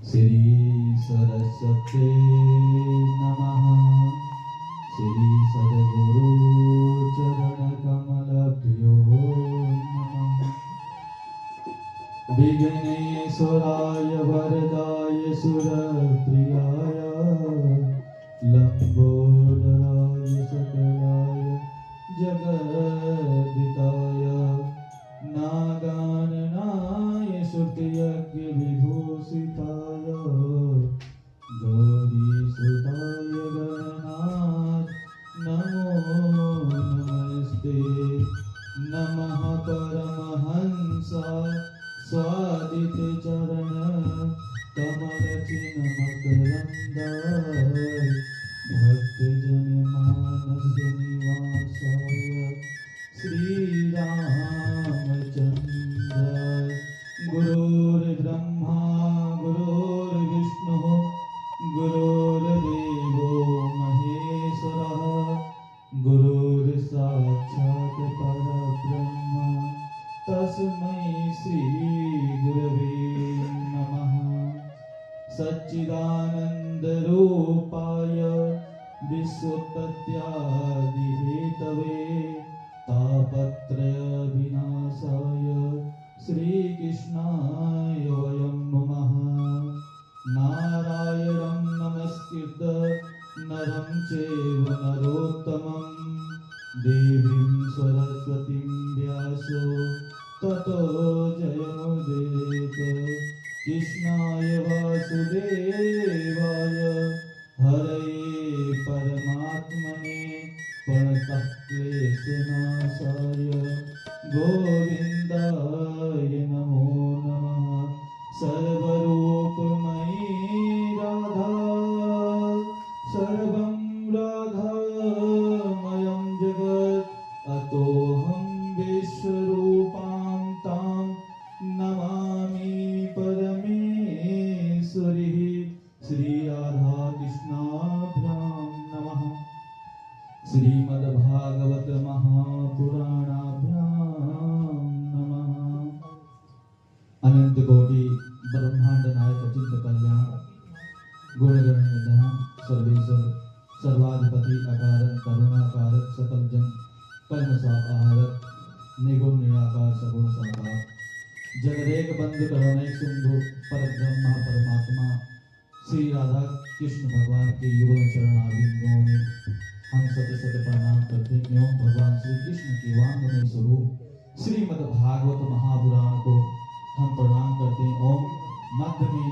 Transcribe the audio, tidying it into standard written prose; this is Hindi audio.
श्री सरस्वती नमः। श्री सद्गुरु चरण कमलभ्यो नमः। विघ्नेश्वराय वरदाय सुरप्रियाय लंबोदराय सकलाय जगद्दिताय नागाननाय श्रुतियज्ञ विभूषिताय गौरीसुताय गणनाथ नमो नमस्ते। नमः परमहंसाय स्वादित चरण कमल चिन्मकरंदाय भक्तजन मानस निवासाय श्री रामचंद्राय। गुरुर्ब्रह्मा गुरुर्विष्णु गुरुर्देवो महेश्वरः गुरुर्साक्षात् परब्रह्म तस्मै श्री गुरवे नमः। सच्चिदानंद रूपाय विश्वोत्पत्त्यादिहेतवे तापत्रय विनाशाय श्रीकृष्णाय वयं नमः। नारायणं नमस्कृत्य नरं चैव नरोत्तमं देवीं सरस्वतीं व्यासो ततो जयमुदीरयेत्। कृष्णाय वासुदेवाय हरये परमात्मने प्रणतक्लेशनाशाय गोविन्दाय नमो नमः। सर्वरूपमयी राधा सर्वं राधामयं जगत् अतोऽहं विश्वरूपां तां नमामि परमेश्वरी। श्री राधा कृष्णाभ्यां नमः। श्रीमद्भागवत महापुराणाभ्यां नमः। अनंत कोटि ब्रह्मांड नायक अचिंत कल्याण गुणगण निधान सर्वेश्वर सर्वाधिपति अकारक करुणाकारक सकल जन कल्मषापहारक निगुण निराकार सगुण साकार जगदेक बंधु करुणैक सिंधु परब्रह्मा परमात्मा श्री राधा कृष्ण भगवान के युगल चरणारविंदों में हम सत सत प्रणाम करते एवं भगवान श्री कृष्ण के वांगमय स्वरूप श्रीमद् भागवत महापुराण को हम प्रणाम करते हैं। ओम मध्य में